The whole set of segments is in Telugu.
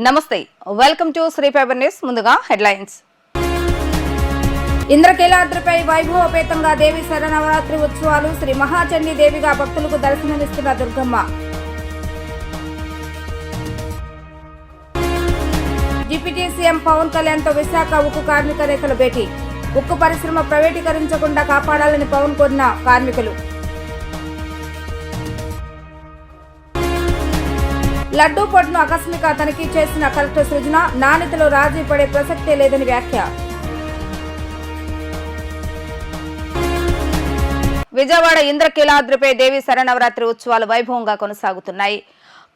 నమస్తే, welcome to Sri fiber news. ముందుగా హెడ్లైన్స్. ఇంద్రకీలాద్రిపై వైభవపేతంగా దేవి శరన్నవరాత్రి ఉత్సవాలు. శ్రీ మహాచండీ దేవిగా భక్తులకు దర్శనమిస్తున్న దుర్గమ్మ. డిప్యూటీ సీఎం పవన్ కళ్యాణ్ తో విశాఖ ఉక్కు కార్మిక నేతల భేటీ. ఉక్కు పరిశ్రమ ప్రైవేటీకరించకుండా కాపాడాలని పవన్ కోరిన కార్మికులు. లడ్డూ పొట్టును ఆకస్మిక తనిఖీ చేసిన కలెక్టర్ సృజన. నాణ్యతలో రాజీ పడే ప్రసక్తే లేదని వ్యాఖ్య. విజయవాడ ఇంద్రకీలాద్రిపై దేవి శరన్నవరాత్రి ఉత్సవాలు వైభవంగా కొనసాగుతున్నాయి.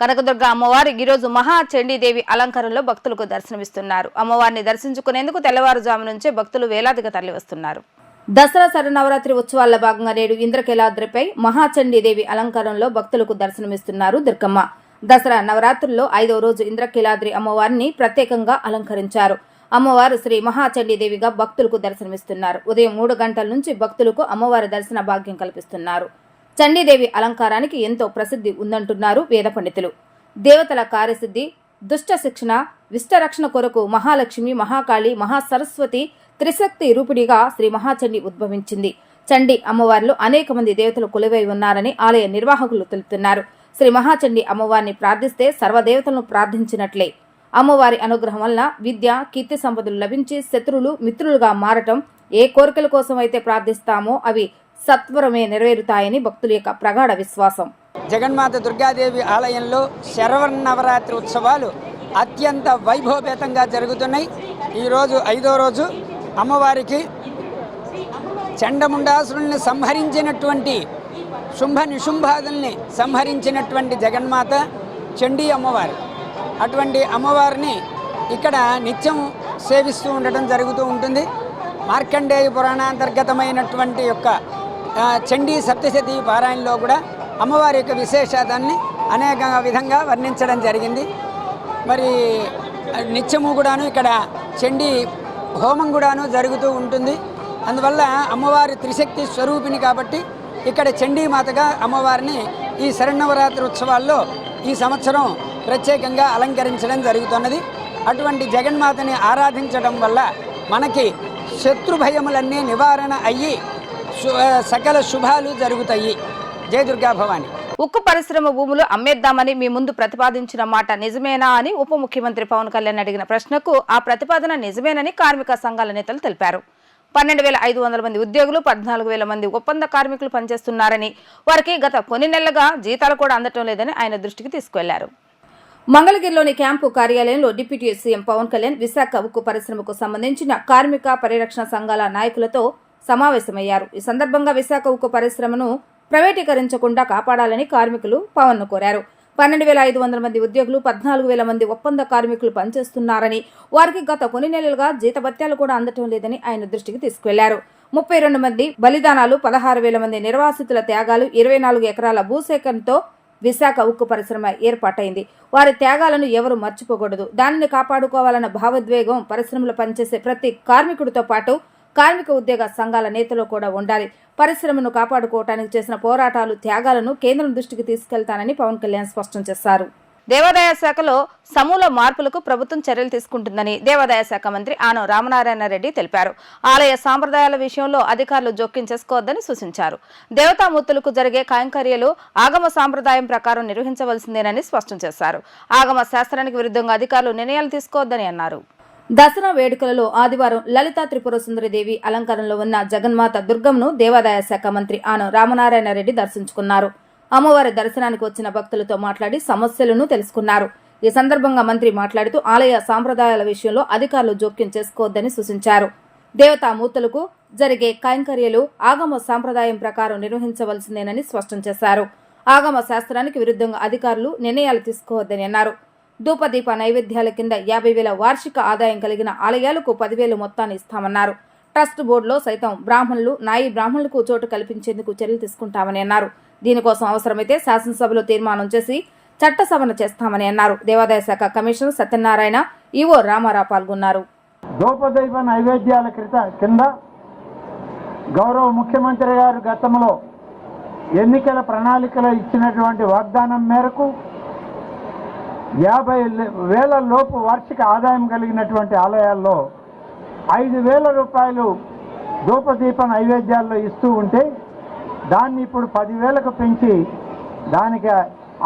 కనకదుర్గ అమ్మవారు ఈరోజు మహాచండీదేవి అలంకారంలో భక్తులకు దర్శనమిస్తున్నారు. అమ్మవారిని దర్శించుకునేందుకు తెల్లవారుజాము నుంచే భక్తులు వేలాదిగా తరలివస్తున్నారు. దసరా శరన్నవరాత్రి ఉత్సవాల్లో భాగంగా నేడు ఇంద్రకీలాద్రిపై మహాచండీదేవి అలంకారంలో భక్తులకు దర్శనమిస్తున్నారు దుర్గమ్మ. దసరా నవరాత్రుల్లో 5వ రోజు ఇంద్రకీలాద్రి అమ్మవారిని ప్రత్యేకంగా అలంకరించారు. అమ్మవారు శ్రీ మహాచండీదేవిగా భక్తులకు దర్శనమిస్తున్నారు. ఉదయం 3 గంటల నుంచి భక్తులకు అమ్మవారి దర్శన భాగ్యం కల్పిస్తున్నారు. చండీదేవి అలంకారానికి ఎంతో ప్రసిద్ధి ఉందంటున్నారు వేద పండితులు. దేవతల కార్యసిద్ధి, దుష్ట శిక్షణ, విష్టరక్షణ కొరకు మహాలక్ష్మి, మహాకాళి, మహాసరస్వతి త్రిశక్తి రూపిణిగా శ్రీ మహాచండీ ఉద్భవించింది. చండీ అమ్మవారిలో అనేక మంది దేవతలు కొలువై ఉన్నారని ఆలయ నిర్వాహకులు తెలుపుతున్నారు. శ్రీ మహాచండీ అమ్మవారిని ప్రార్థిస్తే సర్వదేవతలను ప్రార్థించినట్లే. అమ్మవారి అనుగ్రహం వలన విద్య, కీర్తి సంపదలు లభించి శత్రువులు మిత్రులుగా మారటం, ఏ కోరికల కోసం అయితే ప్రార్థిస్తామో అవి సత్వరమే నెరవేరుతాయని భక్తుల యొక్క ప్రగాఢ విశ్వాసం. జగన్మాత దుర్గాదేవి ఆలయంలో శరన్నవరాత్రి ఉత్సవాలు అత్యంత వైభవపేతంగా జరుగుతున్నాయి. ఈరోజు 5వ రోజు అమ్మవారికి చండముండాసురుల్ని సంహరించినటువంటి శుంభ నిశుంభాదుల్ని సంహరించినటువంటి జగన్మాత చండీ అమ్మవారు. అటువంటి అమ్మవారిని ఇక్కడ నిత్యం సేవిస్తూ ఉండటం జరుగుతూ ఉంటుంది. మార్కండేయ పురాణాంతర్గతమైనటువంటి యొక్క చండీ సప్తశతీ పారాయణలో కూడా అమ్మవారి యొక్క విశేషాన్ని అనేక విధంగా వర్ణించడం జరిగింది. మరి నిత్యము కూడాను ఇక్కడ చండీ హోమం కూడాను జరుగుతూ ఉంటుంది. అందువల్ల అమ్మవారి త్రిశక్తి స్వరూపిణి కాబట్టి ఇక్కడ చండీమాతగా అమ్మవారిని ఈ శరన్నవరాత్రి ఉత్సవాల్లో ఈ సంవత్సరం ప్రత్యేకంగా అలంకరించడం జరుగుతున్నది. అటువంటి జగన్మాతని ఆరాధించడం వల్ల మనకి శత్రుభయములన్నీ నివారణ అయ్యి సకల శుభాలు జరుగుతాయి. జయ దుర్గా భవాని. ఉక్కు పరిశ్రమ భూములు అమ్మేద్దామని మీ ముందు ప్రతిపాదించిన మాట నిజమేనా అని ఉప ముఖ్యమంత్రి పవన్ కళ్యాణ్ అడిగిన ప్రశ్నకు ఆ ప్రతిపాదన నిజమేనని కార్మిక సంఘాల నేతలు తెలిపారు. 12,500 మంది ఉద్యోగులు, 14,000 మంది ఒప్పంద కార్మికులు పనిచేస్తున్నారని, వారికి గత కొన్ని నెలలుగా జీతాలు కూడా అందటం లేదని ఆయన దృష్టికి తీసుకువెళ్లారు. మంగళగిరిలోని క్యాంపు కార్యాలయంలో డిప్యూటీ సీఎం పవన్ కళ్యాణ్ విశాఖ ఉక్కు పరిశ్రమకు సంబంధించిన కార్మిక పరిరక్షణ సంఘాల నాయకులతో సమావేశమయ్యారు. ఈ సందర్భంగా విశాఖ ఉక్కు పరిశ్రమను ప్రైవేటీకరించకుండా కాపాడాలని కార్మికులు పవన్ ను కోరారు. 12,500 మంది ఉద్యోగులు, 14,000 మంది ఒప్పంద కార్మికులు పనిచేస్తున్నారని, వారికి గత కొన్ని నెలలుగా జీతభత్యాలు కూడా అందటం లేదని ఆయన దృష్టికి తీసుకువెళ్లారు. 32 మంది బలిదానాలు, 16,000 మంది నిర్వాసితుల త్యాగాలు, 24 ఎకరాల భూసేకరణతో విశాఖ ఉక్కు పరిశ్రమ ఏర్పాటైంది. వారి త్యాగాలను ఎవరు మర్చిపోకూడదు. దానిని కాపాడుకోవాలన్న భావోద్వేగం పరిశ్రమలో పనిచేసే ప్రతి కార్మికుడితో పాటు కార్మిక ఉద్యోగ సంఘాల నేతలు కూడా ఉండాలి. పరిశ్రమను కాపాడుకోవటానికి చేసిన పోరాటాలు, త్యాగాలను కేంద్రం దృష్టికి తీసుకెళ్తానని పవన్ కళ్యాణ్ స్పష్టం చేశారు. దేవాదాయ శాఖలో సమూల మార్పులకు ప్రభుత్వం చర్యలు తీసుకుంటుందని దేవాదాయ శాఖ మంత్రి ఆనం రామనారాయణ రెడ్డి తెలిపారు. ఆలయ సాంప్రదాయాల విషయంలో అధికారులు జోక్యం చేసుకోవద్దని సూచించారు. దేవతామూర్తులకు జరిగే కైంకర్యాలు ఆగమ సాంప్రదాయం ప్రకారం నిర్వహించవలసిందేనని స్పష్టం చేశారు. ఆగమ శాస్త్రానికి విరుద్ధంగా అధికారులు నిర్ణయాలు తీసుకోవద్దని అన్నారు. దసరా వేడుకలలో ఆదివారం లలితా త్రిపుర సుందరిదేవి అలంకారంలో ఉన్న జగన్మాత దుర్గమ్మను దేవాదాయ శాఖ మంత్రి ఆనం రామనారాయణ రెడ్డి దర్శించుకున్నారు. అమ్మవారి దర్శనానికి వచ్చిన భక్తులతో మాట్లాడి సమస్యలను తెలుసుకున్నారు. ఈ సందర్భంగా మంత్రి మాట్లాడుతూ ఆలయ సాంప్రదాయాల విషయంలో అధికారులు జోక్యం చేసుకోవద్దని సూచించారు. దేవతామూర్తులకు జరిగే కైంకర్యాలు ఆగమ సాంప్రదాయం ప్రకారం నిర్వహించవలసిందేనని స్పష్టం చేశారు. ఆగమ శాస్త్రానికి విరుద్ధంగా అధికారులు నిర్ణయాలు తీసుకోవద్దని అన్నారు. ధూపదీప నైవేద్యాల కింద 50,000 వార్షిక ఆదాయం కలిగిన ఆలయాలకు 10,000 మొత్తాన్ని ఇస్తామన్నారు. ట్రస్ట్ బోర్డులో సైతం బ్రాహ్మణులు, నాయి బ్రాహ్మణులకు చోటు కల్పించేందుకు చర్యలు తీసుకుంటామని అన్నారు. దీనికోసం అవసరమైతే శాసనసభలో తీర్మానం చేసి చట్టసభను చేస్తామని అన్నారు. దేవాదాయ శాఖ కమిషనర్ సత్యనారాయణ, ఈవో రామారావు పాల్గొన్నారు. ధూపదీప నైవేద్యాల కింద గౌరవ ముఖ్యమంత్రి గారు గతంలో ఎన్నికల ప్రణాళికలో ఇచ్చినటువంటి వాగ్దానం మేరకు 50,000 లోపు వార్షిక ఆదాయం కలిగినటువంటి ఆలయాల్లో 5,000 రూపాయలు ధూపదీప నైవేద్యాల్లో ఇస్తూ ఉంటే దాన్ని ఇప్పుడు 10,000కు పెంచి దానికి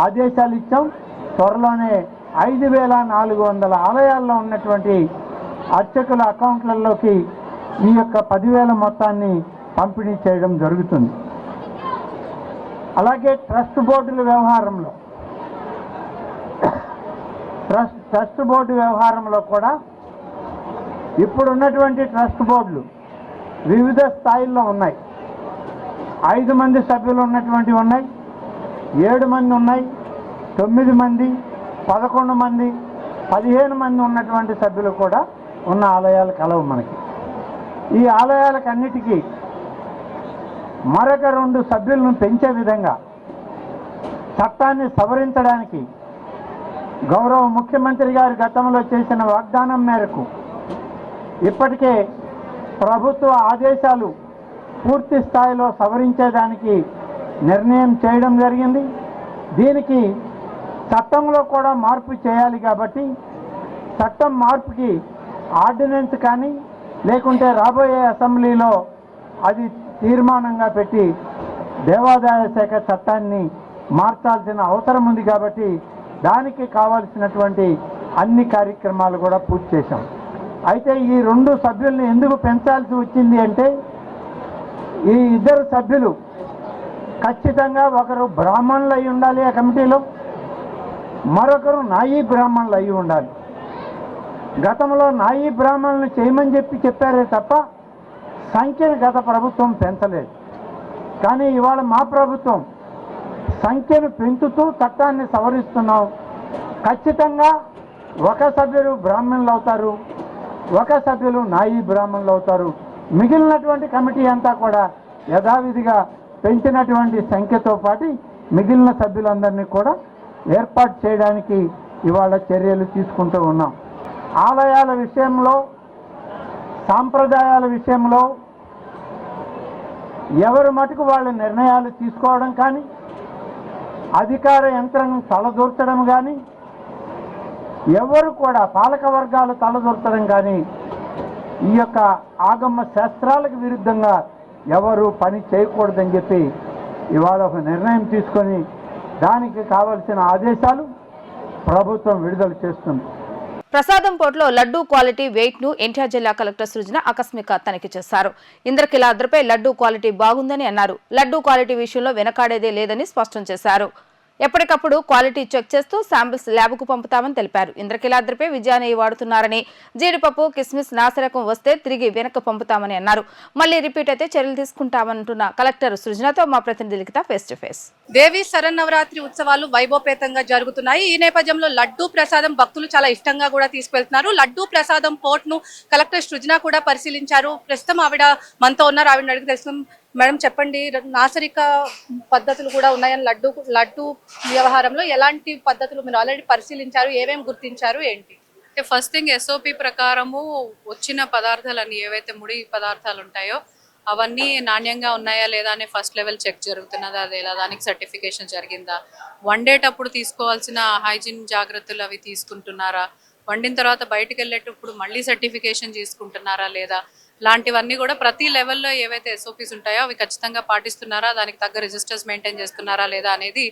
ఆదేశాలు ఇచ్చాం. త్వరలోనే 5,400 ఆలయాల్లో ఉన్నటువంటి అర్చకుల అకౌంట్లలోకి ఈ యొక్క 10,000 మొత్తాన్ని పంపిణీ చేయడం జరుగుతుంది. అలాగే ట్రస్ట్ బోర్డుల వ్యవహారంలో ట్రస్ట్ బోర్డు వ్యవహారంలో కూడా ఇప్పుడున్నటువంటి ట్రస్ట్ బోర్డులు వివిధ స్థాయిల్లో ఉన్నాయి. 5 మంది సభ్యులు ఉన్నటువంటి ఉన్నాయి, 7 మంది ఉన్నాయి, 9 మంది, 11 మంది, 15 మంది ఉన్నటువంటి సభ్యులు కూడా ఉన్న ఆలయాలు కలవు మనకి. ఈ ఆలయాలకన్నిటికీ మరొక 2 సభ్యులను పెంచే విధంగా చట్టాన్ని సవరించడానికి గౌరవ ముఖ్యమంత్రి గారు గతంలో చేసిన వాగ్దానం మేరకు ఇప్పటికే ప్రభుత్వ ఆదేశాలు పూర్తి స్థాయిలో సవరించేదానికి నిర్ణయం చేయడం జరిగింది. దీనికి చట్టంలో కూడా మార్పు చేయాలి కాబట్టి చట్టం మార్పుకి ఆర్డినెన్స్ కానీ లేకుంటే రాబోయే అసెంబ్లీలో అది తీర్మానంగా పెట్టి దేవాదాయ శాఖ చట్టాన్ని మార్చాల్సిన అవసరం ఉంది కాబట్టి దానికి కావాల్సినటువంటి అన్ని కార్యక్రమాలు కూడా పూర్తి చేశాం. అయితే ఈ 2 సభ్యుల్ని ఎందుకు పెంచాల్సి వచ్చింది అంటే ఈ 2 సభ్యులు ఖచ్చితంగా ఒకరు బ్రాహ్మణులు అయి ఉండాలి ఆ కమిటీలో, మరొకరు నాయీ బ్రాహ్మణులు అయి ఉండాలి. గతంలో నాయీ బ్రాహ్మణులు చేయమని చెప్పారే తప్ప సంఖ్యను గత ప్రభుత్వం పెంచలేదు. కానీ ఇవాళ మా ప్రభుత్వం సంఖ్యను పెంచుతూ చట్టాన్ని సవరిస్తున్నాం. ఖచ్చితంగా ఒక సభ్యులు బ్రాహ్మణులు అవుతారు, ఒక సభ్యులు నాయీ బ్రాహ్మణులు అవుతారు. మిగిలినటువంటి కమిటీ అంతా కూడా యథావిధిగా పెంచినటువంటి సంఖ్యతో పాటు మిగిలిన సభ్యులందరినీ కూడా ఏర్పాటు చేయడానికి ఇవాళ చర్యలు తీసుకుంటూ ఉన్నాం. ఆలయాల విషయంలో, సాంప్రదాయాల విషయంలో ఎవరు మటుకు వాళ్ళ నిర్ణయాలు తీసుకోవడం కానీ, అధికార యంత్రాంగం తలదూర్చడం కానీ, ఎవరు కూడా పాలక వర్గాలు తలదూర్చడం కానీ, ఈ యొక్క ఆగమ శాస్త్రాలకు విరుద్ధంగా ఎవరు పని చేయకూడదని చెప్పి ఇవాళ ఒక నిర్ణయం తీసుకొని దానికి కావలసిన ఆదేశాలు ప్రభుత్వం విడుదల చేస్తుంది. ప్రసాదంపోట్లో లడ్డూ క్వాలిటీ వెయిట్ ను ఎన్టీఆర్ జిల్లా కలెక్టర్ సృజన ఆకస్మిక తనిఖీ చేశారు. ఇంద్రకీలాద్రిపై లడ్డూ క్వాలిటీ బాగుందని అన్నారు. లడ్డూ క్వాలిటీ విషయంలో వెనకాడేదే లేదని స్పష్టం చేశారు. ఎప్పటికప్పుడు క్వాలిటీ చెక్ చేస్తూ శాంపిల్స్ ల్యాబ్కు పంపుతామని తెలిపారు. ఇంద్రకీలాద్రిపై విజయానేయి వాడుతున్నారని, జీడిపప్పు కిస్మిస్ నాసిరకం వస్తే తిరిగి వెనక్కి పంపుతామని అన్నారు. మళ్లీ రిపీట్ అయితే చర్యలు తీసుకుంటామంటున్న కలెక్టర్ సృజనతో మా ప్రతినిధి లిఖిత ఫేస్ టు ఫేస్. దేవి శరన్నవరాత్రి ఉత్సవాలు వైభవపేతంగా జరుగుతున్నాయి. ఈ నేపథ్యంలో లడ్డూ ప్రసాదం భక్తులు చాలా ఇష్టంగా కూడా తీసుకెళ్తున్నారు. లడ్డూ ప్రసాదం పోర్ట్ ను కలెక్టర్ సృజన కూడా పరిశీలించారు. ప్రస్తుతం ఆవిడ మనతో ఉన్నారు. ఆవిడ అడిగి తెలుసుకుందాం. మేడం చెప్పండి, నాసరిక పద్ధతులు కూడా ఉన్నాయని లడ్డూ వ్యవహారంలో ఎలాంటి పద్ధతులు మీరు ఆల్రెడీ పరిశీలించారు, ఏమేమి గుర్తించారు, ఏంటి? అంటే ఫస్ట్ థింగ్ SOP ప్రకారము వచ్చిన పదార్థాలన్నీ ఏవైతే ముడి పదార్థాలు ఉంటాయో అవన్నీ నాణ్యంగా ఉన్నాయా లేదా అని ఫస్ట్ లెవెల్ చెక్ జరుగుతున్నదా లేదా, దానికి సర్టిఫికేషన్ జరిగిందా, వండేటప్పుడు తీసుకోవాల్సిన హైజీన్ జాగ్రత్తలు అవి తీసుకుంటున్నారా, వండిన తర్వాత బయటకు వెళ్ళేటప్పుడు మళ్ళీ సర్టిఫికేషన్ తీసుకుంటున్నారా లేదా, లాంటివన్నీ కూడా ప్రతి లెవెల్లో ఏవైతే SOPs ఉంటాయో అవి ఖచ్చితంగా పాటిస్తున్నారా, దానికి తగ్గ రిజిస్టర్స్ మెయింటైన్ చేస్తున్నారా లేదా అనేది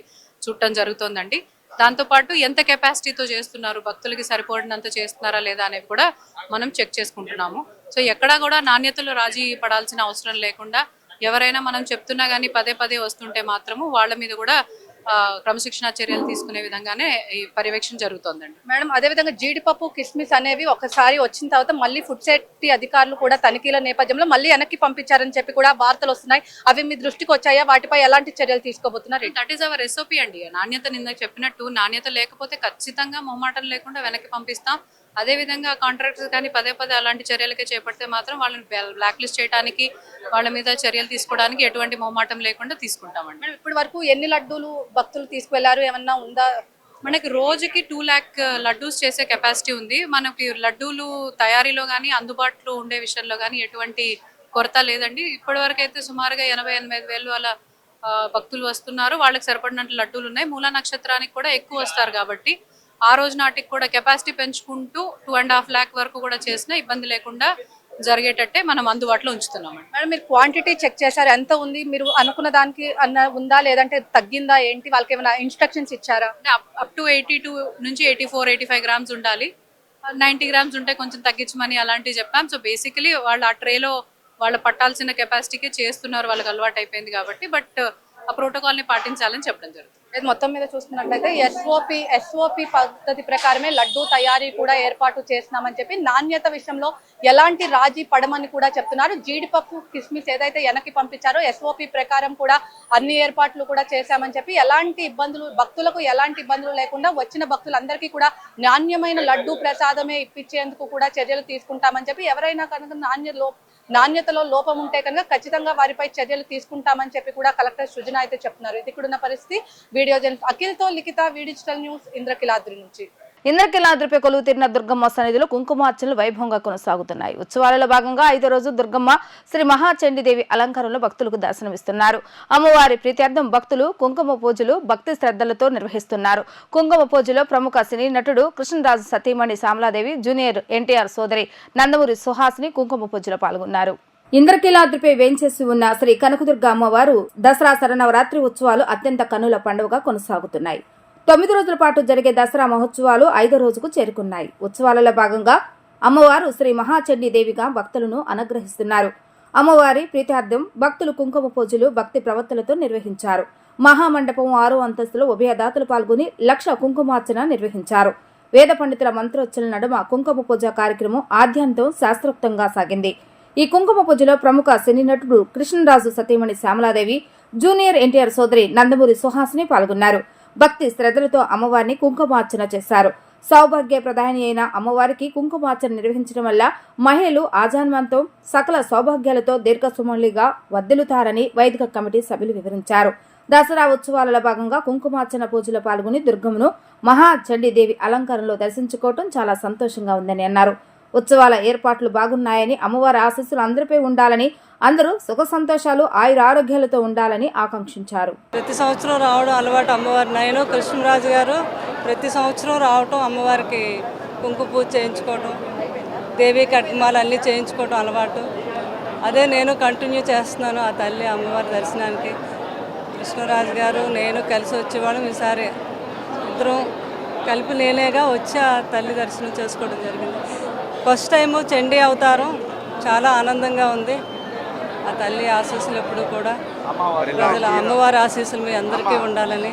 చూడటం జరుగుతుందండి. దాంతోపాటు ఎంత కెపాసిటీతో చేస్తున్నారు, భక్తులకి సరిపడినంత చేస్తున్నారా లేదా అనేవి కూడా మనం చెక్ చేసుకుంటున్నాము. సో ఎక్కడా కూడా నాణ్యతలో రాజీ పడాల్సిన అవసరం లేకుండా ఎవరైనా మనం చెప్తున్నా కానీ పదే పదే వస్తుంటే మాత్రము వాళ్ళ మీద కూడా క్రమశిక్షణ చర్యలు తీసుకునే విధంగానే ఈ పర్యవేక్షణ జరుగుతుందండి. మేడం, అదేవిధంగా జీడిపప్పు కిస్మిస్ అనేవి ఒకసారి వచ్చిన తర్వాత మళ్ళీ ఫుడ్ సేఫ్టీ అధికారులు కూడా తనిఖీల నేపథ్యంలో మళ్ళీ వెనక్కి పంపించారని చెప్పి కూడా వార్తలు వస్తున్నాయి. అవి మీ దృష్టికి వచ్చాయా? వాటిపై ఎలాంటి చర్యలు తీసుకోబోతున్నారు? దట్ ఈస్ అవర్ SOP అండి. నాణ్యత నింద చెప్పినట్టు నాణ్యత లేకపోతే ఖచ్చితంగా మొహమాటం లేకుండా వెనక్కి పంపిస్తాం. అదేవిధంగా కాంట్రాక్టర్స్ కానీ పదే పదే అలాంటి చర్యలకే చేపడితే మాత్రం వాళ్ళని బ్లాక్ లిస్ట్ చేయడానికి, వాళ్ళ మీద చర్యలు తీసుకోవడానికి ఎటువంటి మొహమాటం లేకుండా తీసుకుంటామండి. ఇప్పటి వరకు ఎన్ని లడ్డూలు భక్తులు తీసుకువెళ్లారు, ఏమన్నా ఉందా? మనకి రోజుకి 2 lakh లడ్డూస్ చేసే కెపాసిటీ ఉంది. మనకి లడ్డూలు తయారీలో కానీ అందుబాటులో ఉండే విషయంలో కానీ ఎటువంటి కొరత లేదండి. ఇప్పటి వరకు అయితే సుమారుగా 88,000 అలా భక్తులు వస్తున్నారు. వాళ్ళకి సరిపడినట్టు లడ్డూలు ఉన్నాయి. మూలా నక్షత్రానికి కూడా ఎక్కువ వస్తారు కాబట్టి ఆ రోజు నాటికి కూడా కెపాసిటీ పెంచుకుంటూ 2.5 lakh వరకు కూడా చేసినా ఇబ్బంది లేకుండా జరిగేటట్టే మనం అందుబాటులో ఉంచుతున్నామండి. మేడం, మీరు క్వాంటిటీ చెక్ చేశారు, ఎంత ఉంది, మీరు అనుకున్న దానికి ఉందా లేదంటే తగ్గిందా ఏంటి, వాళ్ళకి ఏమైనా ఇన్స్ట్రక్షన్స్ ఇచ్చారా? అంటే అప్ టు 82 నుంచి 84-85 గ్రామ్స్ ఉండాలి. 90 గ్రామ్స్ ఉంటే కొంచెం తగ్గించమని అలాంటివి చెప్పాం. సో బేసికలీ వాళ్ళు ఆ ట్రేలో వాళ్ళు పట్టాల్సిన కెపాసిటీకే చేస్తున్నారు, వాళ్ళకి అలవాటు అయిపోయింది కాబట్టి. బట్ ఆ ప్రోటోకాల్ని పాటించాలని చెప్పడం జరుగుతుంది. మొత్తం మీద చూసుకున్నట్లయితే ఎస్ఓపి పద్ధతి ప్రకారమే లడ్డూ తయారీ కూడా ఏర్పాటు చేస్తున్నామని చెప్పి నాణ్యత విషయంలో ఎలాంటి రాజీ పడమని కూడా చెప్తున్నారు. జీడిపప్పు కిస్మిస్ ఏదైతే వెనక్కి పంపించారో ఎస్ఓపి ప్రకారం కూడా అన్ని ఏర్పాట్లు కూడా చేశామని చెప్పి భక్తులకు ఎలాంటి ఇబ్బందులు లేకుండా వచ్చిన భక్తులందరికీ కూడా నాణ్యమైన లడ్డూ ప్రసాదమే ఇప్పించేందుకు కూడా చర్యలు తీసుకుంటామని చెప్పి, ఎవరైనా కనుక నాణ్యతలో లోపం ఉంటే కనుక ఖచ్చితంగా వారిపై చర్యలు తీసుకుంటామని చెప్పి కూడా కలెక్టర్ సృజన అయితే చెప్తున్నారు. ఇది ఇక్కడున్న పరిస్థితి. వీడియో జర్నలిస్ట్ అఖిల్తో లిఖిత, డిజిటల్ న్యూస్, ఇంద్రకీలాద్రి నుంచి. ఇంద్రకీలాద్రిపై కొలువు తీరిన దుర్గమ్మ సన్నిధిలో కుంకుమార్చనలు వైభవంగా కొనసాగుతున్నాయి. ఉత్సవాలలో భాగంగా 5వ రోజు దుర్గమ్మ శ్రీ మహాచండీదేవి అలంకారంలో భక్తులకు దర్శనమిస్తున్నారు. అమ్మవారి ప్రీత్యార్థం భక్తులు కుంకుమ పూజలు భక్తి శ్రద్ధలతో నిర్వహిస్తున్నారు. కుంకుమ పూజలో ప్రముఖ సినీ నటుడు కృష్ణరాజు సతీమణి శ్యామలాదేవి, జూనియర్ ఎన్టీఆర్ సోదరి నందమూరి సుహాసిని కుంకుమ పూజలో పాల్గొన్నారు. ఇంద్రకీలాద్రిపై వేంచేసి ఉన్న శ్రీ కనకదుర్గ అమ్మవారు దసరా శరన్నవరాత్రి ఉత్సవాలు అత్యంత కన్నుల పండుగగా కొనసాగుతున్నాయి. 9 రోజుల పాటు జరిగే దసరా మహోత్సవాలు 5వ రోజుకు చేరుకున్నాయి. ఉత్సవాలలో భాగంగా అమ్మవారు శ్రీ మహాచండీదేవిగా భక్తులను అనుగ్రహిస్తున్నారు. అమ్మవారి ప్రీత్యార్థం భక్తులు కుంకుమ పూజలు భక్తి ప్రవర్తనలతో నిర్వహించారు. మహామండపం 6వ అంతస్తులో ఉభయదాతలు పాల్గొని 1,00,000 కుంకుమార్చన నిర్వహించారు. వేద పండితుల మంత్రోచ్చల నడుమ కుంకుమ పూజ కార్యక్రమం ఆద్యంతం శాస్త్రోక్తంగా సాగింది. ఈ కుంకుమ పూజలో ప్రముఖ సినీ నటుడు కృష్ణరాజు సతీమణి శ్యామలాదేవి, జూనియర్ ఎన్టీఆర్ సోదరి నందమూరి సుహాసిని పాల్గొన్నారు. భక్తి శ్రద్ధలతో అమ్మవారిని కుంకుమార్చన చేశారు. సౌభాగ్య ప్రధాని అయిన అమ్మవారికి కుంకుమార్చన నిర్వహించడం వల్ల మహిళలు ఆజాన్మంతం సకల సౌభాగ్యాలతో దీర్ఘసుమంలిగా వర్ధిల్లుతారని వైదిక కమిటీ సభ్యులు వివరించారు. దసరా ఉత్సవాలలో భాగంగా కుంకుమార్చన పూజలో పాల్గొని దుర్గమ్మను మహాచండీదేవి అలంకారంలో దర్శించుకోవటం చాలా సంతోషంగా ఉందని అన్నారు. ఉత్సవాల ఏర్పాట్లు బాగున్నాయని, అమ్మవారి ఆశీస్సులు అందరిపై ఉండాలని, అందరూ సుఖ సంతోషాలు ఆయురారోగ్యాలతో ఉండాలని ఆకాంక్షించారు. ప్రతి సంవత్సరం రావడం అలవాటు అమ్మవారి. నేను కృష్ణరాజు గారు ప్రతి సంవత్సరం రావటం, అమ్మవారికి కుంకుమ పూజ చేయించుకోవటం, దేవి కట్మాలు అన్నీ చేయించుకోవటం అలవాటు. అదే నేను కంటిన్యూ చేస్తున్నాను. ఆ తల్లి అమ్మవారి దర్శనానికి కృష్ణరాజు గారు నేను కలిసి వచ్చేవాళ్ళం. ఈసారి ఇద్దరం కలిపి నేనేగా వచ్చి ఆ తల్లి దర్శనం చేసుకోవడం జరిగింది. ఫస్ట్ టైము చండీ అవతారం, చాలా ఆనందంగా ఉంది. ఆ తల్లి ఆశీస్సులు ఎప్పుడు కూడా ప్రజల అమ్మవారి ఆశీస్సులు మీ అందరికీ ఉండాలని.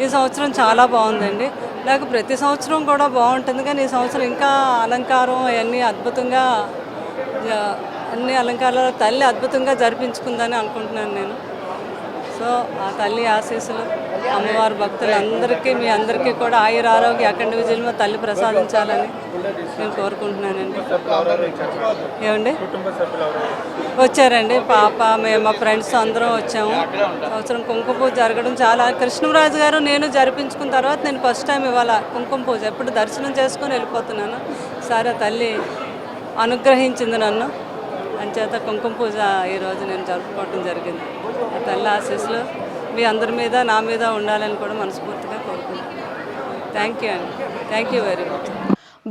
ఈ సంవత్సరం చాలా బాగుందండి. నాకు ప్రతి సంవత్సరం కూడా బాగుంటుంది, కానీ ఈ సంవత్సరం ఇంకా అలంకారం అవన్నీ అద్భుతంగా, అన్ని అలంకారాలు తల్లి అద్భుతంగా జరిపించుకుందని అనుకుంటున్నాను నేను. సో ఆ తల్లి ఆశీస్సులు అమ్మవారి భక్తులందరికీ మీ అందరికీ కూడా ఆయుర ఆరోగ్య అఖండ విజయము తల్లి ప్రసాదించాలని నేను కోరుకుంటున్నానండి. ఏమండి వచ్చారండి, పాప, మేము మా ఫ్రెండ్స్ అందరం వచ్చాము. సంవత్సరం కుంకుమ పూజ జరగడం చాలా, కృష్ణరాజు గారు నేను జరిపించుకున్న తర్వాత నేను ఫస్ట్ టైం ఇవాళ కుంకుమ పూజ, ఎప్పుడు దర్శనం చేసుకొని వెళ్ళిపోతున్నాను. సరే తల్లి అనుగ్రహించింది నన్ను, అంచేత కుంకుమ పూజ ఈరోజు నేను జరుపుకోవడం జరిగింది. ఆ తల్లి ఆశీస్సులు మీ అందరి మీద నా మీద ఉండాలని కూడా మనస్ఫూర్తిగా కోరుకుంటున్నాను. థ్యాంక్ యూ అండి, thank you very much.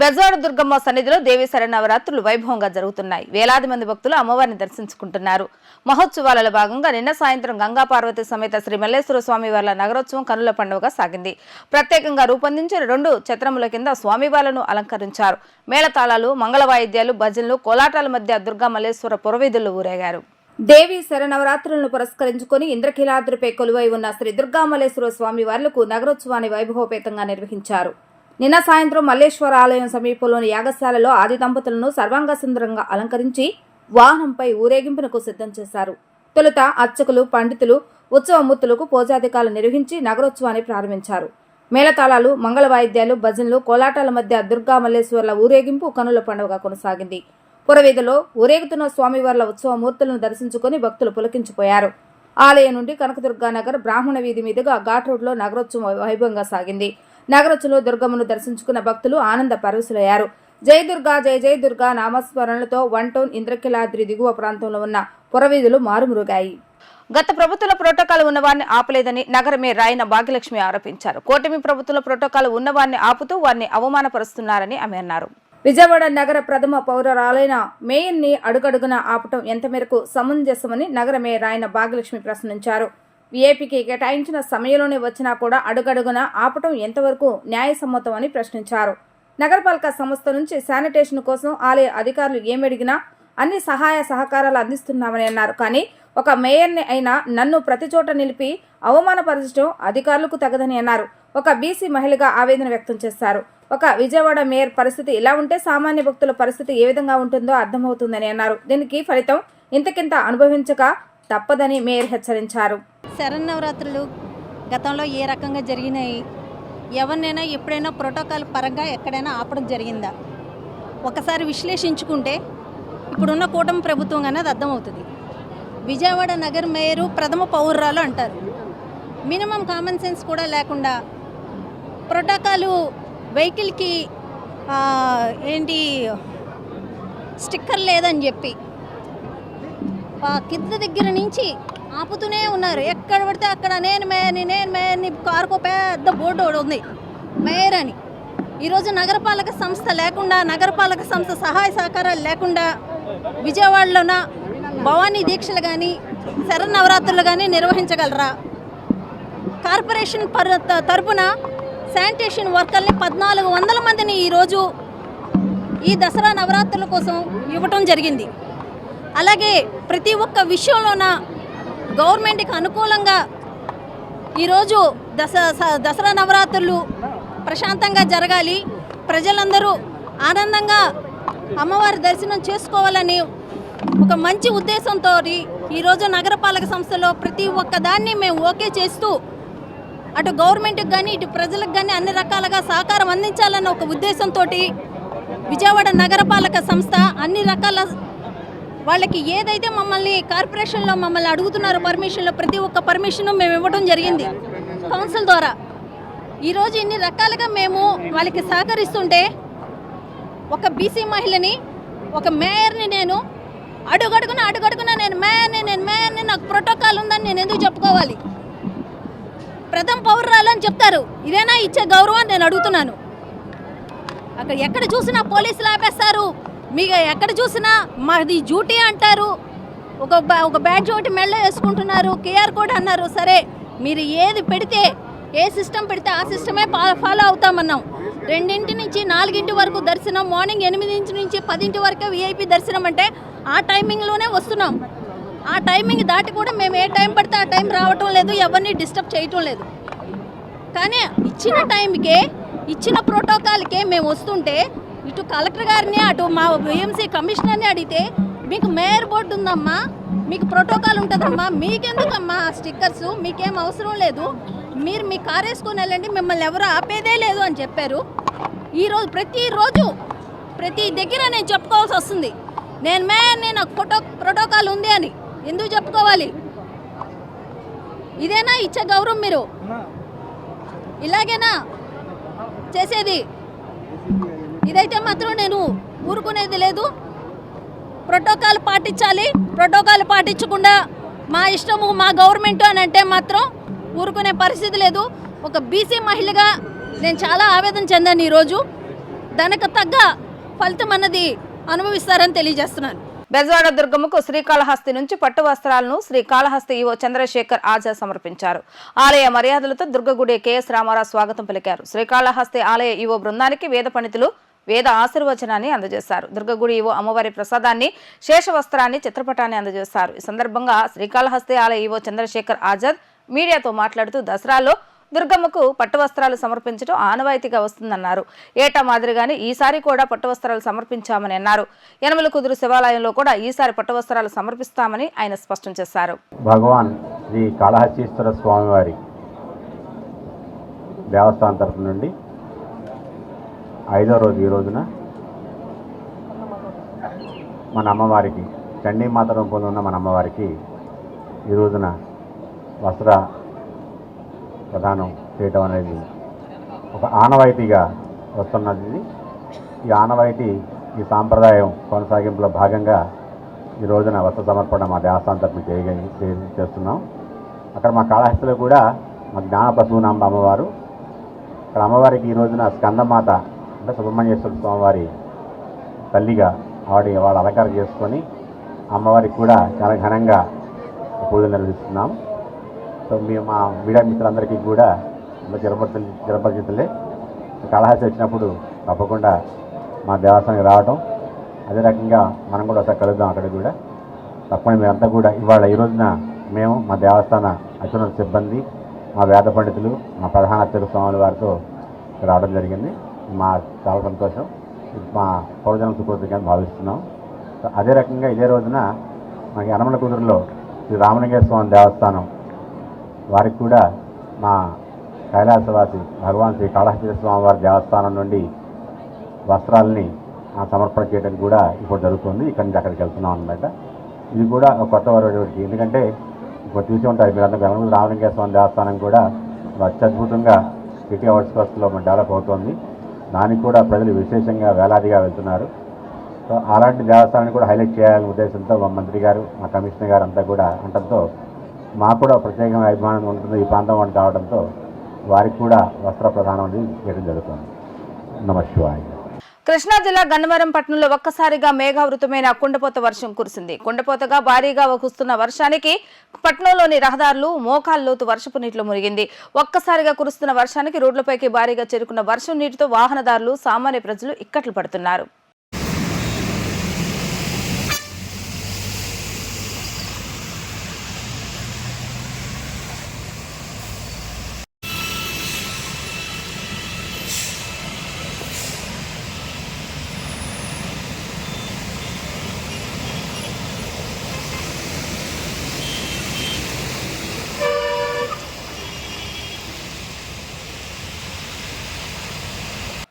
Bezawada Durgamma సన్నిధిలో దేవీ శరన్నవరాత్రులు వైభవంగా జరుగుతున్నాయి. వేలాది మంది భక్తులు అమ్మవారిని దర్శించుకుంటున్నారు. మహోత్సవాలలో భాగంగా నిన్న సాయంత్రం గంగా పార్వతి సమేత శ్రీ మల్లేశ్వర స్వామివార్ల నగరోత్సవం కనుల పండుగగా సాగింది. ప్రత్యేకంగా రూపొందించిన 2 ఛత్రముల కింద స్వామివార్లను అలంకరించారు. మేళతాళాలు, మంగళ వాయిద్యాలు, భజనలు, కోలాటాల మధ్య దుర్గా మల్లేశ్వర పురవీధుల్లో ఊరేగారు. దేవీ శరన్నవరాత్రులను పురస్కరించుకుని ఇంద్రకీలాద్రిపై కొలువై ఉన్న శ్రీ దుర్గామల్లేశ్వర స్వామి వార్లకు నగరోత్సవాన్ని వైభవపేతంగా నిర్వహించారు. నిన్న సాయంత్రం మల్లేశ్వర ఆలయం సమీపంలోని యాగశాలలో ఆది దంపతులను సర్వాంగ సుందరంగా అలంకరించి వాహనంపై ఊరేగింపునకు సిద్ధం చేశారు. తొలుత అర్చకులు, పండితులు, ఉత్సవమూర్తులకు పూజాధికాలు నిర్వహించి నగరోత్సవాన్ని ప్రారంభించారు. మేళతాళాలు, మంగళ వాయిద్యాలు, భజనలు, కోలాటాల మధ్య దుర్గా మల్లేశ్వర్ల ఊరేగింపు కనుల పండుగగా కొనసాగింది. పురవీధిలో ఊరేగుతున్న స్వామివార్ల ఉత్సవమూర్తులను దర్శించుకుని భక్తులు పులకించిపోయారు. ఆలయం నుండి కనకదుర్గానగర్ బ్రాహ్మణ వీధి మీదుగా ఘాట్ రోడ్లో నగరోత్సవం వైభవంగా సాగింది. నగరోత్సవంలో దుర్గమ్మను దర్శించుకున్న భక్తులు ఆనంద పరవశులయ్యారు. జై దుర్గా, జై జై దుర్గా నామస్మరణలతో 1 టౌన్ ఇంద్రకీలాద్రి దిగువ ప్రాంతంలో ఉన్న పురవీధులు మారుమురుగాయి. గత ప్రభుత్వంలో ప్రోటోకాల్ ఉన్నవారిని ఆపలేదని నగర మేయర్ రాయన భాగ్యలక్ష్మి ఆరోపించారు. కూటమి ప్రభుత్వంలో ప్రోటోకాల్ ఉన్నవారిని ఆపుతూ వారిని అవమానపరుస్తున్నారని ఆమె అన్నారు. విజయవాడ నగర ప్రథమ పౌరురాలైన మేయర్ని అడుగడుగున ఆపటం ఎంత మేరకు సమంజసమని నగర మేయర్ రాయన భాగ్యలక్ష్మి ప్రశ్నించారు. వీఐపీకి కేటాయించిన సమయంలోనే వచ్చినా కూడా అడుగడుగున ఆపటం ఎంతవరకు న్యాయసమ్మతం అని ప్రశ్నించారు. నగరపాలక సంస్థ నుంచి శానిటేషన్ కోసం ఆలయ అధికారులు ఏమడిగినా అన్ని సహాయ సహకారాలు అందిస్తున్నామని అన్నారు. కానీ ఒక మేయర్ని అయినా నన్ను ప్రతి చోట నిలిపి అవమానపరచడం అధికారులకు తగదని అన్నారు. ఒక బీసీ మహిళగా ఆవేదన వ్యక్తం చేశారు. ఒక విజయవాడ మేయర్ పరిస్థితి ఇలా ఉంటే సామాన్య భక్తుల పరిస్థితి ఏ విధంగా ఉంటుందో అర్థమవుతుందని అన్నారు. దీనికి ఫలితం ఇంతకింత అనుభవించక తప్పదని మేయర్ హెచ్చరించారు. శరన్నవరాత్రులు గతంలో ఏ రకంగా జరిగినాయి, ఎవరినైనా ఎప్పుడైనా ప్రోటోకాల్ పరంగా ఎక్కడైనా ఆపడం జరిగిందా ఒకసారి విశ్లేషించుకుంటే ఇప్పుడున్న కూటమి ప్రభుత్వం అనేది అర్థమవుతుంది. విజయవాడ నగర మేయరు ప్రథమ పౌరురాలు అంటారు. మినిమం కామన్ సెన్స్ కూడా లేకుండా ప్రోటోకాలు వెహికల్కి ఏంటి స్టిక్కర్ లేదని చెప్పి కింద దగ్గర నుంచి ఆపుతూనే ఉన్నారు. ఎక్కడ పడితే అక్కడ నేను మేయర్ని కారుకో పెద్ద బోర్డు ఉంది మేయర్ అని. ఈరోజు నగరపాలక సంస్థ లేకుండా, నగరపాలక సంస్థ సహాయ సహకారాలు లేకుండా విజయవాడలోన భవానీ దీక్షలు కానీ శరన్నవరాత్రులు కానీ నిర్వహించగలరా? కార్పొరేషన్ తరపున శానిటేషన్ వర్కర్ని 1400 మందిని ఈరోజు ఈ దసరా నవరాత్రుల కోసం ఇవ్వటం జరిగింది. అలాగే ప్రతి ఒక్క విషయంలోన గవర్నమెంట్కి అనుకూలంగా ఈరోజు దసరా నవరాత్రులు ప్రశాంతంగా జరగాలి, ప్రజలందరూ ఆనందంగా అమ్మవారి దర్శనం చేసుకోవాలని ఒక మంచి ఉద్దేశంతో ఈరోజు నగరపాలక సంస్థలో ప్రతి ఒక్క దాన్ని మేము ఓకే చేస్తూ అటు గవర్నమెంట్కి కానీ ఇటు ప్రజలకు కానీ అన్ని రకాలుగా సహకారం అందించాలన్న ఒక ఉద్దేశంతో విజయవాడ నగరపాలక సంస్థ అన్ని రకాల వాళ్ళకి ఏదైతే మమ్మల్ని కార్పొరేషన్లో మమ్మల్ని అడుగుతున్నారో పర్మిషన్లో ప్రతి ఒక్క పర్మిషన్ మేము ఇవ్వడం జరిగింది కౌన్సిల్ ద్వారా. ఈరోజు ఇన్ని రకాలుగా మేము వాళ్ళకి సహకరిస్తుంటే ఒక బీసీ మహిళని, ఒక మేయర్ని నేను అడుగడుగున నేను మేయర్ని నాకు ప్రోటోకాల్ ఉందని నేను ఎందుకు చెప్పుకోవాలి? ప్రథమ పౌరురాలు అని చెప్తారు, ఇదేనా ఇచ్చే గౌరవం నేను అడుగుతున్నాను. అక్కడ ఎక్కడ చూసినా పోలీసులు ఆపేస్తారు, మీకు ఎక్కడ చూసినా మాది డ్యూటీ అంటారు, ఒక బ్యాడ్జ్ ఒకటి మెళ్ళ వేసుకుంటున్నారు, కేఆర్ కోడ్ అన్నారు. సరే మీరు ఏది పెడితే, ఏ సిస్టమ్ పెడితే ఆ సిస్టమే ఫాలో అవుతామన్నాం. 2 నుంచి 4 వరకు దర్శనం, మార్నింగ్ 8 నుంచి 10 వరకు విఐపి దర్శనం అంటే ఆ టైమింగ్లోనే వస్తున్నాం. ఆ టైమింగ్ దాటి కూడా మేము ఏ టైం పడితే ఆ టైం రావటం లేదు, ఎవరిని డిస్టర్బ్ చేయటం లేదు. కానీ ఇచ్చిన టైంకే, ఇచ్చిన ప్రోటోకాల్కే మేము వస్తుంటే ఇటు కలెక్టర్ గారిని, అటు మా బిఎంసీ కమిషనర్ని అడిగితే మీకు మేయర్ బోర్డు ఉందమ్మా, మీకు ప్రోటోకాల్ ఉంటుందమ్మా, మీకెందుకమ్మా ఆ స్టిక్కర్స్, మీకేం అవసరం లేదు, మీరు మీ కారు వేసుకొని వెళ్ళండి, మిమ్మల్ని ఎవరు ఆపేదే లేదు అని చెప్పారు. ఈరోజు ప్రతి దగ్గర నేను చెప్పుకోవాల్సి వస్తుంది, నేను మేయర్ని, నాకు ప్రోటోకాల్ ఉంది అని. ఎందుకు చెప్పుకోవాలి? ఇదేనా ఇచ్చే గౌరవం? మీరు ఇలాగేనా చేసేది? ఇదైతే మాత్రం నేను ఊరుకునేది లేదు. ప్రోటోకాల్ పాటించాలి. ప్రోటోకాల్ పాటించకుండా మా ఇష్టము, మా గవర్నమెంట్ అని అంటే మాత్రం ఊరుకునే పరిస్థితి లేదు. ఒక బీసీ మహిళగా నేను చాలా ఆవేదన చెందాను. ఈరోజు దానికి తగ్గ ఫలితం అన్నది అనుభవిస్తారని తెలియజేస్తున్నాను. బెజవాడ దుర్గమ్మకు శ్రీకాళహస్తి నుంచి పట్టు వస్త్రాలను శ్రీకాళహస్తి ఈవో చంద్రశేఖర్ ఆజాద్ సమర్పించారు. ఆలయ మర్యాదలతో దుర్గగుడి కెఎస్ రామారావు స్వాగతం పలికారు. శ్రీకాళహస్తి ఆలయ ఈవో బృందానికి వేద పండితులు వేద ఆశీర్వచనాన్ని అందజేశారు. దుర్గగుడి ఈవో అమ్మవారి ప్రసాదాన్ని, శేషవస్త్రాన్ని, చిత్రపటాన్ని అందజేశారు. ఈ సందర్భంగా శ్రీకాళహస్తి ఆలయ ఈవో చంద్రశేఖర్ ఆజాద్ మీడియాతో మాట్లాడుతూ దసరాలో దుర్గమ్మకు పట్టు వస్త్రాలు సమర్పించడం ఆనవాయితీగా వస్తుందన్నారు. ఏటా మాదిరిగానే ఈసారి కూడా పట్టు వస్త్రాలు సమర్పించామని అన్నారు. యనమల కుదురు శివాలయంలో కూడా ఈసారి పట్టు వస్త్రాలు సమర్పిస్తామని ఆయన స్పష్టం చేశారు. భగవాన్ శ్రీ కాళహస్తీశ్వర స్వామివారి దేవస్థానం తరఫు నుండి 5వ రోజు ఈ రోజున మన అమ్మవారికి, చండీమాత రూపంలో ఉన్న మన అమ్మవారికి ఈ రోజున వస్త్ర ప్రదానం చేయటం అనేది ఒక ఆనవాయితీగా వస్తున్నది. ఈ ఆనవాయితీ, ఈ సాంప్రదాయం కొనసాగింపులో భాగంగా ఈ రోజున వస్త్ర సమర్పణ మా దేవస్థానం తరఫున చేస్తున్నాం. అక్కడ మా కాళహస్తిలో కూడా మా జ్ఞాన ప్రసూనాంబ అమ్మవారు, అక్కడ అమ్మవారికి ఈ రోజున స్కందమాత అంటే సుబ్రహ్మణ్యేశ్వర స్వామివారి తల్లిగా వాళ్ళ అలంకారం చేసుకొని అమ్మవారికి కూడా చాలా ఘనంగా పూజలు నిర్వహిస్తున్నాం. సో మేము మా మీడియా మిత్రులందరికీ కూడా చిరపరిచితులే కాళహస్తి వచ్చినప్పుడు తప్పకుండా మా దేవస్థానానికి రావటం, అదే రకంగా మనం కూడా ఒకసారి కలుద్దాం. అక్కడ కూడా తప్పకుండా మీరంతా కూడా ఈ రోజున మేము మా దేవస్థాన అత్యున్నత సిబ్బంది, మా వేద పండితులు, మా ప్రధాన అర్చక స్వాముల వారితో రావడం జరిగింది. మా చాలా సంతోషం, మా పౌరజనం సుకృతిగా భావిస్తున్నాం. అదే రకంగా ఇదే రోజున మనకి యనమల కుదురులో శ్రీ రామలింగేశ్వర స్వామి దేవస్థానం వారికి కూడా మా కైలాసవాసి భగవాన్ శ్రీ కాళహస్తి స్వామి వారి దేవస్థానం నుండి వస్త్రాలని సమర్పణ చేయడం కూడా ఇప్పుడు జరుగుతుంది. ఇక్కడి నుంచి అక్కడికి వెళ్తున్నాం అన్నమాట. ఇది కూడా ఒక కొత్త వరవడికి, ఎందుకంటే ఇప్పుడు చూసి ఉంటారు మీరంతా రామలింగేశ్వర స్వామి దేవస్థానం కూడా అత్యద్భుతంగా సిటీ అవుట్స్కర్ట్స్లో డెవలప్ అవుతోంది. దానికి కూడా ప్రజలు విశేషంగా వేలాదిగా వెళ్తున్నారు. సో అలాంటి దేవస్థానాన్ని కూడా హైలైట్ చేయాలనే ఉద్దేశంతో మా మంత్రి గారు, మా కమిషనర్ గారు అంతా కూడా అనడంతో మాకు కూడా ప్రత్యేకంగా అభిమానం ఉంటుంది ఈ ప్రాంతం వాళ్ళు కావడంతో వారికి కూడా వస్త్ర ప్రదానం అనేది చేయడం జరుగుతుంది. నమస్కారం. కృష్ణా జిల్లా గన్నవరం పట్టణంలో ఒక్కసారిగా మేఘావృతమైన కుండపోత వర్షం కురిసింది. కుండపోతగా భారీగా కురుస్తున్న వర్షానికి పట్టణంలోని రహదారులు మోకాల్లోతు వర్షపు నీటిలో మునిగింది. ఒక్కసారిగా కురుస్తున్న వర్షానికి రోడ్లపైకి భారీగా చేరుకున్న వర్షం నీటితో వాహనదారులు, సామాన్య ప్రజలు ఇక్కట్లు పడుతున్నారు.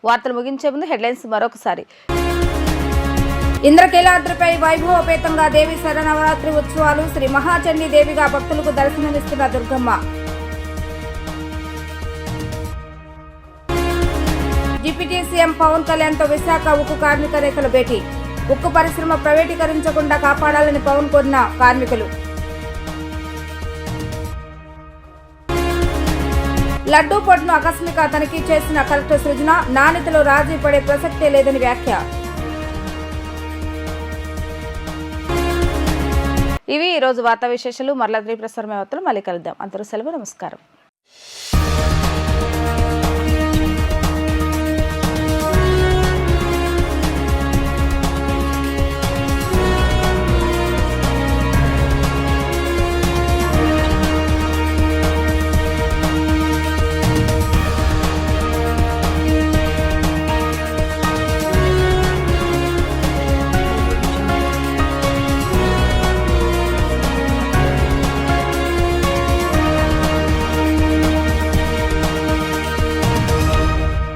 వార్తలు ముగించే ముందు హెడ్లైన్స్ మరొకసారి. ఇంద్రకీలాద్రిపై వైభవపేతంగా దేవి శరన్నవరాత్రి ఉత్సవాలు. శ్రీ మహాచండీ దేవిగా భక్తులకు దర్శనమిస్తున్న దుర్గమ్మ. డిప్యూటీ సీఎం పవన్ కళ్యాణ్తో విశాఖ ఉక్కు కార్మిక నేతల భేటీ. ఉక్కు పరిశ్రమ ప్రైవేటీకరించకుండా కాపాడాలని పవన్ కోరిన కార్మికులు. లడ్డూ పొట్టును ఆకస్మిక తనిఖీ చేసిన కలెక్టర్ సృజన. నాణ్యతలో రాజీ పడే ప్రసక్తే లేదని వ్యాఖ్య. ఇవి ఈరోజు వార్తా విశేషాలు. మరలా ప్రసారమే వార్తలు మళ్ళీ కలుద్దాం. అందరూ సెలవు. నమస్కారం.